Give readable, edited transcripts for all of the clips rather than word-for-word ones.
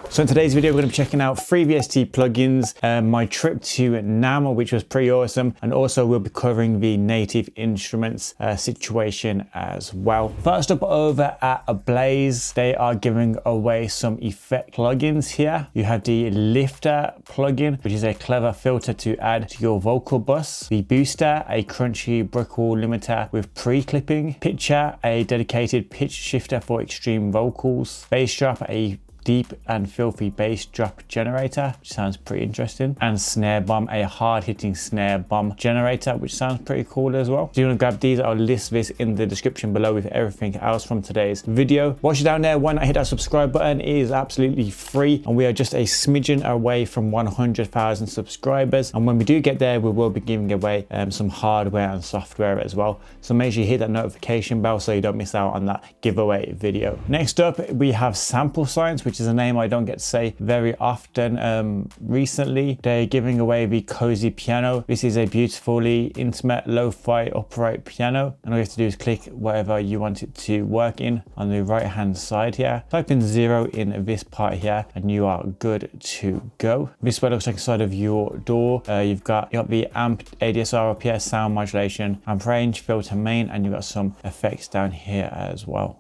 So in today's video, we're going to be checking out 3 VST plugins, my trip to Namm, which was pretty awesome, and also we'll be covering the native instruments situation as well. First up, over at GLAZE, they are giving away some effect plugins here. You have the Lifter plugin, which is a clever filter to add to your vocal bus. The Booster, a crunchy brick wall limiter with pre-clipping. Pitcher, a dedicated pitch shifter for extreme vocals. Bass Drop, a deep and filthy bass drop generator, which sounds pretty interesting. And Snare Bomb, a hard-hitting snare bomb generator, which sounds pretty cool as well. If you want to grab these, I'll list this in the description below with everything else from today's video. Watch it down there. Why not hit that subscribe button? It is absolutely free, and we are just a smidgen away from 100,000 subscribers. And when we do get there, we will be giving away some hardware and software as well. So make sure you hit that notification bell so you don't miss out on that giveaway video. Next up, we have Sample Science, which is a name I don't get to say very often. Recently, they're giving away the Cozy Piano. This is a beautifully intimate lo-fi upright piano, and all you have to do is click whatever you want it to work in on the right hand side here. Type in 0 in this part here and you are good to go. This is what it looks like inside of your door. You've got the amp, ADSR, OPS, sound modulation, amp range, filter main, and you've got some effects down here as well.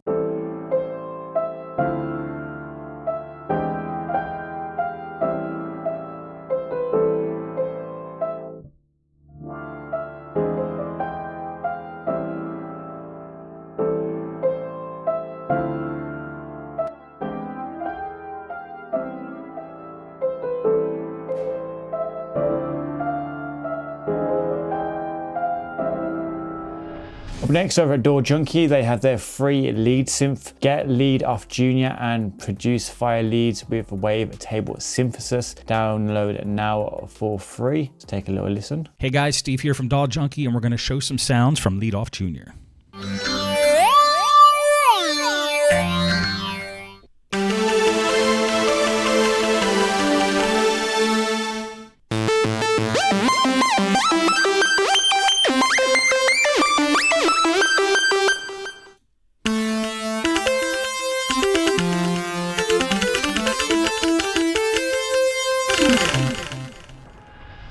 Up next, over at Door Junkie, they have their free lead synth. Get lead off Junior and produce fire leads with wavetable synthesis. Download it now for free. Let's take a little listen. Hey guys, Steve here from Door Junkie, and we're going to show some sounds from Lead Off Junior.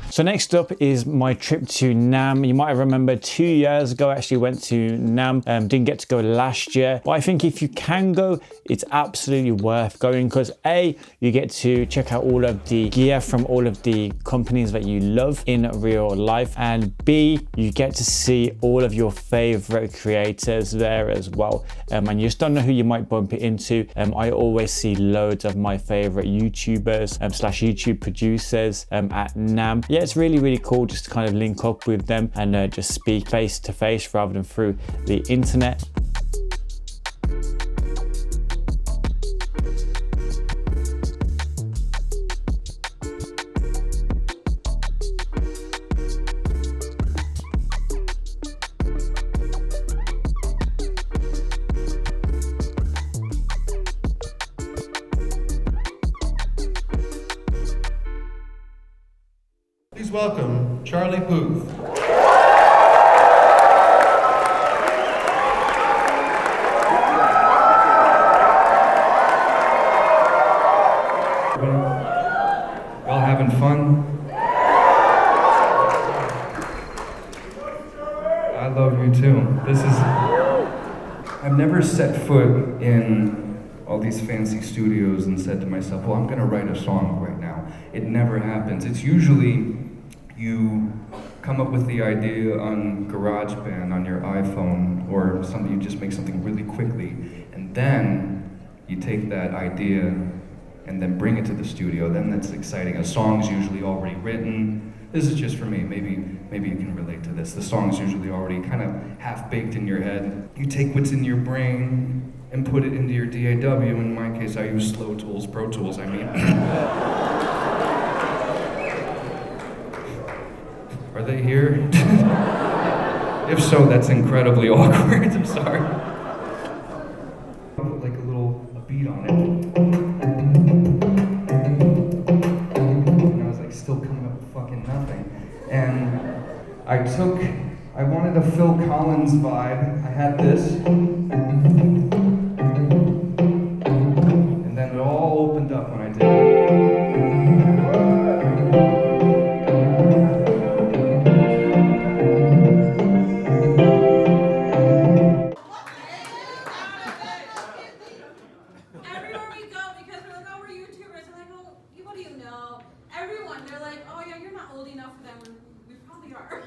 So next up is my trip to Namm. You might have remembered 2 years ago, I actually went to Namm. Didn't get to go last year, but I think if you can go, it's absolutely worth going because A, you get to check out all of the gear from all of the companies that you love in real life, and B, you get to see all of your favorite creators there as well. And you just don't know who you might bump it into. I always see loads of my favorite YouTubers slash YouTube producers at Namm. Yeah, it's really, really cool just to kind of link up with them and just speak face to face rather than through the internet. Please welcome Charlie Puth. Y'all having fun? I love you too. I've never set foot in all these fancy studios and said to myself, well, I'm gonna write a song right now. It never happens. It's usually you come up with the idea on GarageBand on your iPhone or something, you just make something really quickly, and then you take that idea and then bring it to the studio. Then that's exciting. A song's usually already written. This is just for me, maybe you can relate to this. The song's usually already kind of half-baked in your head. You take what's in your brain and put it into your DAW. In my case, I use Pro Tools, I mean. Are they here? If so, that's incredibly awkward. I'm sorry. Put like a beat on it. And I was like still coming up with fucking nothing. And I wanted a Phil Collins vibe. I had this. And then it all opened up when I did it. do you know? Everyone, they're like, oh yeah, you're not old enough for them. We probably are.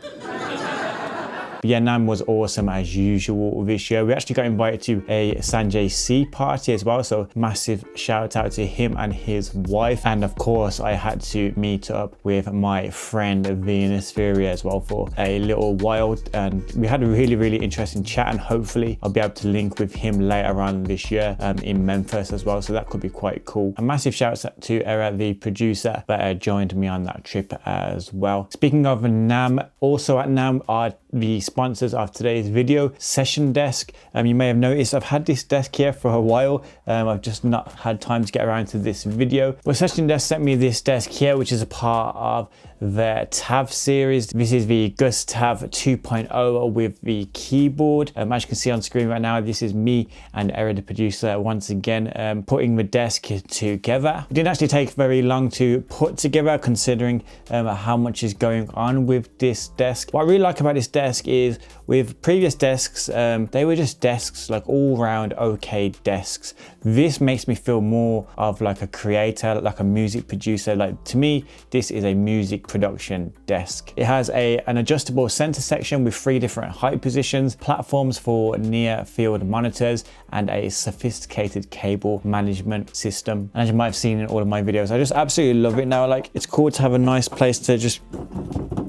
But yeah, Namm was awesome as usual this year. We actually got invited to a Sanjay C party as well, so massive shout out to him and his wife. And of course, I had to meet up with my friend Venus Furia as well for a little while, and we had a really interesting chat, and hopefully I'll be able to link with him later on this year in Memphis as well, so that could be quite cool. A massive shout out to Era, the producer, that joined me on that trip as well. Speaking of Namm, also at Namm are the sponsors of today's video, Session Desk. You may have noticed I've had this desk here for a while. I've just not had time to get around to this video, but Session Desk sent me this desk here, which is a part of their TAV series. This is the Gus TAV 2.0 with the keyboard. As you can see on screen right now, this is me and Era, the producer, once again putting the desk together. It didn't actually take very long to put together, considering how much is going on with this desk. What I really like about this desk is, with previous desks, they were just desks, like all round okay desks. This makes me feel more of like a creator, like a music producer. Like, to me, this is a music production desk. It has an adjustable center section with 3 different height positions, platforms for near field monitors, and a sophisticated cable management system. And as you might have seen in all of my videos, I just absolutely love it now. Like, it's cool to have a nice place to just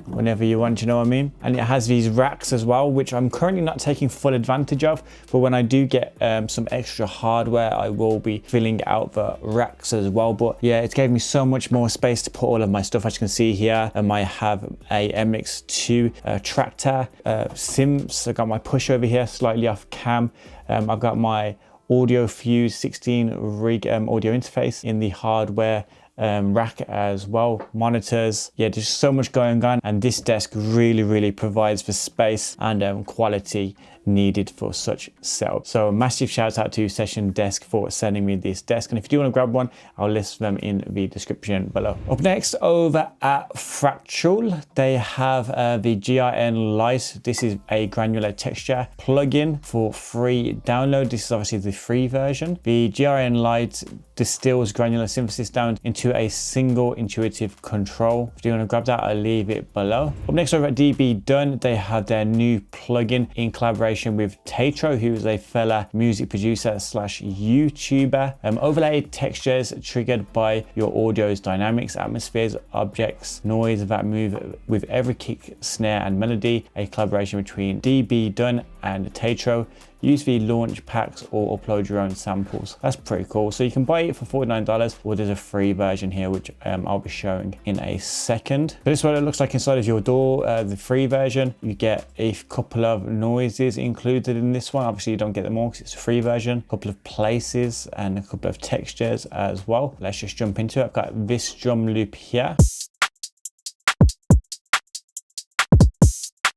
whenever you want, you know what I mean? And it has these racks as well, which I'm currently not taking full advantage of, but when I do get some extra hardware, I will be filling out the racks as well. But yeah, it gave me so much more space to put all of my stuff. As you can see here, I have a MX2 tractor, Sims. I got my push over here slightly off cam. I've got my Audio Fuse 16 rig audio interface in the hardware rack as well, monitors. Yeah, there's so much going on, and this desk really provides the space and quality needed for such setup. So massive shout out to Session Desk for sending me this desk, and if you do want to grab one, I'll list them in the description below. Up next, over at Fractal, they have the GRN Lite. This is a granular texture plugin for free download. This is obviously the free version. The GRN Lite distills granular synthesis down into a single intuitive control. If you want to grab that, I'll leave it below. Up next, over at DB1, they have their new plugin in collaboration with Tatro, who is a fella music producer slash YouTuber. Overlaid textures triggered by your audio's dynamics, atmospheres, objects, noise that move with every kick, snare, and melody. A collaboration between DB1 and Tatro. Use the launch packs or upload your own samples. That's pretty cool. So you can buy it for $49, or there's a free version here, which I'll be showing in a second. But this is what it looks like inside of your DAW. The free version, you get a couple of noises included in this one. Obviously you don't get them all because it's a free version. A couple of places and a couple of textures as well. Let's just jump into it. I've got this drum loop here.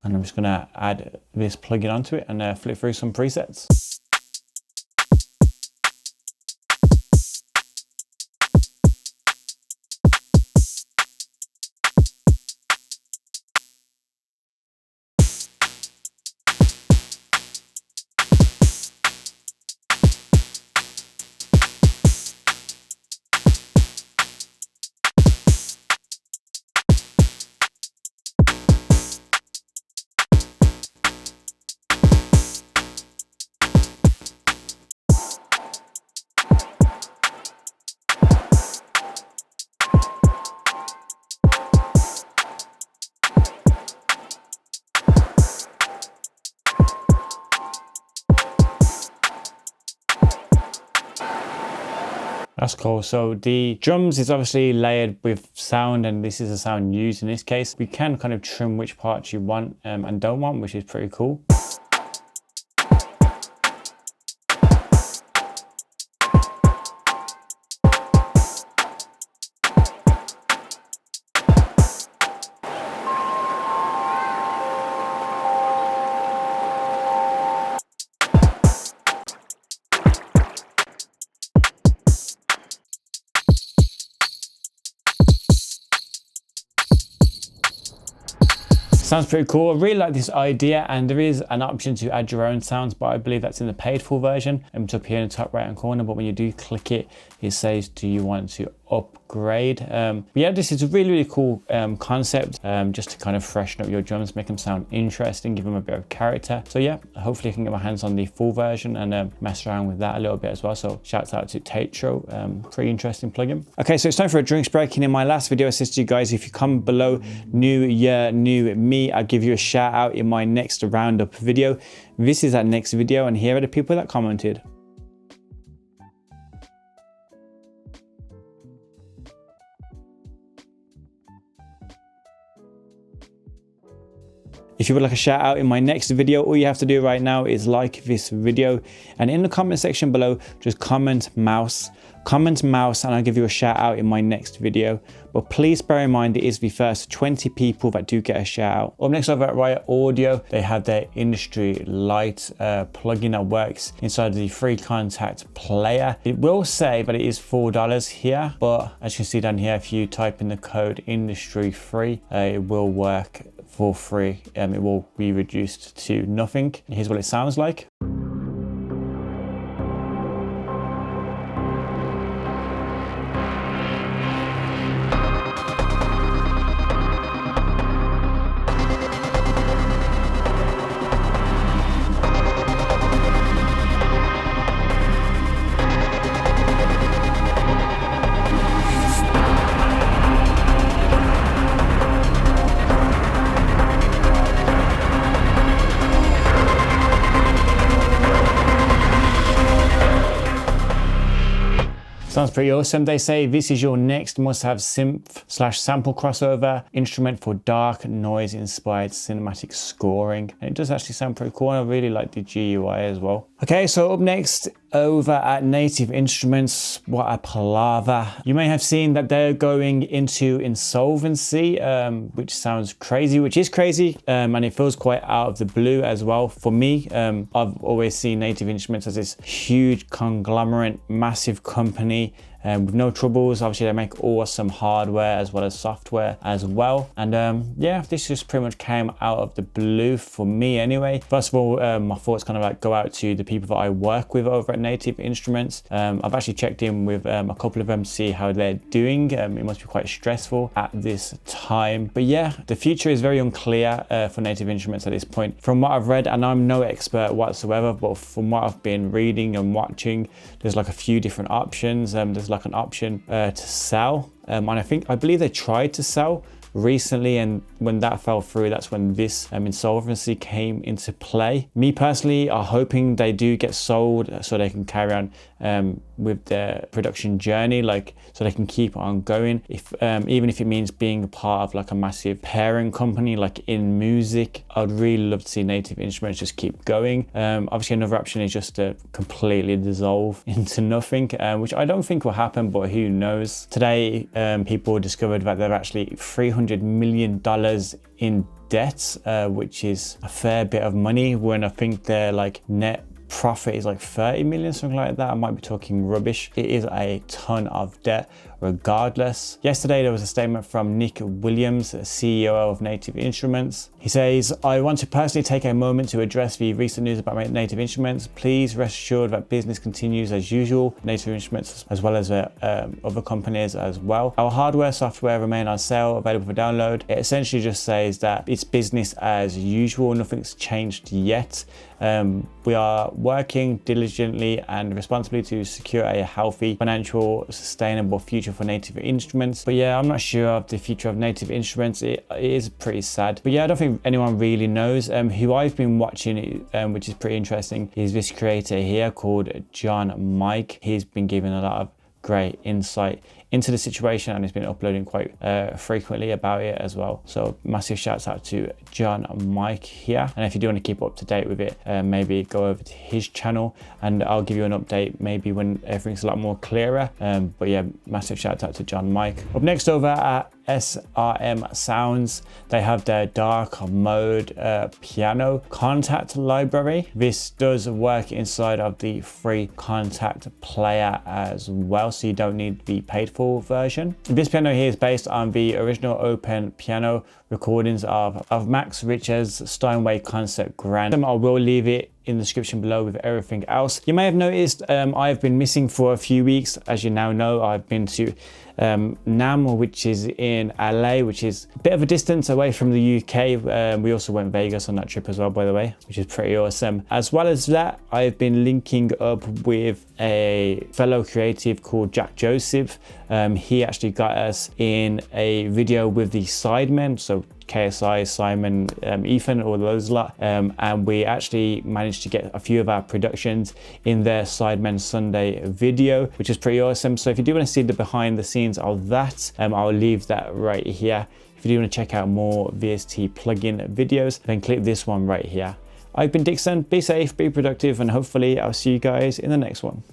And I'm just gonna add this plugin onto it and flip through some presets. That's cool. So the drums is obviously layered with sound, and this is the sound used in this case. We can kind of trim which parts you want and don't want, which is pretty cool. Sounds pretty cool. I really like this idea, and there is an option to add your own sounds, but I believe that's in the paid for version. It's up here in the top right hand corner, but when you do click it, It says, do you want to upgrade? Yeah, this is a really cool concept, just to kind of freshen up your drums, make them sound interesting, give them a bit of character. So yeah, hopefully I can get my hands on the full version and mess around with that a little bit as well. So shouts out to Tatro, pretty interesting plugin. Okay, so it's time for a drinks break. And in my last video I said to you guys, if you comment below new year, new me, I'll give you a shout out in my next roundup video. This is that next video, and here are the people that commented. If you would like a shout out in my next video, all you have to do right now is like this video, and in the comment section below, just comment mouse, and I'll give you a shout out in my next video. But please bear in mind, it is the first 20 people that do get a shout out. Up next over at Riot Audio, they have their industry light plugin that works inside the free Kontakt player. It will say that it is $4 here, but as you can see down here, if you type in the code industry free, it will work for free. It will be reduced to nothing. Here's what it sounds like. Sounds pretty awesome. They say this is your next must-have synth/sample crossover instrument for dark noise-inspired cinematic scoring. And it does actually sound pretty cool, and I really like the GUI as well. Okay, so up next over at Native Instruments, what a palaver. You may have seen that they're going into insolvency, which sounds crazy, which is crazy, and it feels quite out of the blue as well. For me, I've always seen Native Instruments as this huge conglomerate, massive company with no troubles. Obviously, they make awesome hardware as well as software as well. And yeah, this just pretty much came out of the blue for me anyway. First of all, my thoughts kind of like go out to the people that I work with over at Native Instruments. I've actually checked in with a couple of them to see how they're doing. It must be quite stressful at this time. But yeah, the future is very unclear for Native Instruments at this point. From what I've read, and I'm no expert whatsoever, but from what I've been reading and watching, there's like a few different options. There's like an option to sell, and I believe they tried to sell recently, and when that fell through, that's when this insolvency came into play. Me personally are hoping they do get sold so they can carry on with their production journey, like so they can keep on going, if even if it means being a part of like a massive parent company like in music. I'd really love to see Native Instruments just keep going. Obviously another option is just to completely dissolve into nothing, which I don't think will happen, but who knows. Today people discovered that they're actually $300 million in debt, which is a fair bit of money, when I think their like net profit is like 30 million, something like that. I might be talking rubbish. It is a ton of debt regardless. Yesterday there was a statement from Nick Williams, CEO of Native Instruments. He says, I want to personally take a moment to address the recent news about Native Instruments. Please rest assured that business continues as usual. Native Instruments as well as other companies as well. Our hardware, software remain on sale, available for download. It essentially just says that it's business as usual. Nothing's changed yet. We are working diligently and responsibly to secure a healthy, financial, sustainable future for Native Instruments. But yeah, I'm not sure of the future of Native Instruments. It is pretty sad. But yeah, I don't think anyone really knows. Who I've been watching, which is pretty interesting, is this creator here called John Mike. He's been giving a lot of great insight into the situation, and he's been uploading quite frequently about it as well. So massive shouts out to John Mike here. And if you do want to keep up to date with it, maybe go over to his channel and I'll give you an update maybe when everything's a lot more clearer. But yeah, massive shout out to John Mike. Up next over at SRM Sounds, they have their dark mode piano Kontakt library. This does work inside of the free Kontakt player as well, so you don't need the paid for version. This piano here is based on the original open piano recordings of Max Richter's Steinway Concert Grand. I will leave it in the description below with everything else. You may have noticed I've been missing for a few weeks. As you now know, I've been to Namm, which is in LA, which is a bit of a distance away from the UK. We also went Vegas on that trip as well, by the way, which is pretty awesome. As well as that, I've been linking up with a fellow creative called Jack Joseph. He actually got us in a video with the Sidemen, so KSI, Simon, Ethan, all those lot, and we actually managed to get a few of our productions in their Sidemen Sunday video, which is pretty awesome. So if you do want to see the behind the scenes of that, I'll leave that right here. If you do want to check out more VST plugin videos, then click this one right here. I've been Dixon. Be safe, be productive, and hopefully I'll see you guys in the next one.